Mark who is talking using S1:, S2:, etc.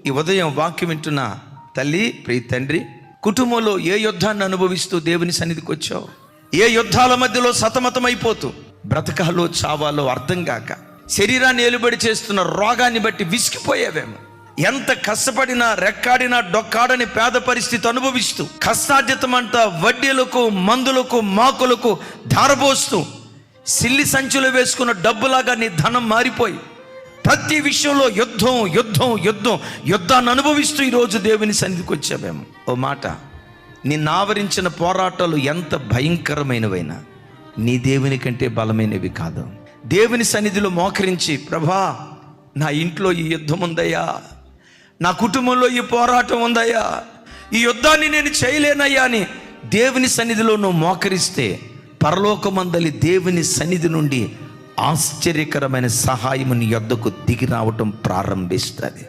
S1: ఈ ఉదయం వాక్యం వింటున్న తల్లి, ప్రియ తండ్రి, కుటుంబంలో ఏ యుద్ధాన్ని అనుభవిస్తూ దేవుని సన్నిధికి వచ్చావు? ఏ యుద్ధాల మధ్యలో సతమతమైపోతూ బ్రతకాలో చావాలో అర్థం కాక శరీరాన్ని ఏలుబడి చేస్తున్న రోగాన్ని బట్టి విసిగిపోయేవేమో. ఎంత కష్టపడినా రెక్కాడినా డొక్కాడని పేద పరిస్థితి అనుభవిస్తూ కష్టార్జితమంతా వడ్డీలకు, మందులకు, మాకులకు ధారపోస్తూ సిల్లి సంచులు వేసుకున్న డబ్బులాగా నీ ధనం మారిపోయి ప్రతి విషయంలో యుద్ధం యుద్ధం యుద్ధం యుద్ధాన్ని అనుభవిస్తూ ఈరోజు దేవుని సన్నిధికి వచ్చావేమో. ఓ మాట, నిన్ను ఆవరించిన పోరాటాలు ఎంత భయంకరమైనవైనా నీ దేవుని కంటే బలమైనవి కాదు. దేవుని సన్నిధిలో మోకరించి, ప్రభా నా ఇంట్లో ఈ యుద్ధం ఉందయ్యా, నా కుటుంబంలో ఈ పోరాటం ఉందయ్యా, ఈ యుద్ధాన్ని నేను చేయలేనయ్యా అని దేవుని సన్నిధిలో నువ్వు మోకరిస్తే పరలోకమందలి దేవుని సన్నిధి నుండి ఆశ్చర్యకరమైన సహాయం నీ యొద్దకు దిగి రావటం ప్రారంభిస్తుంది.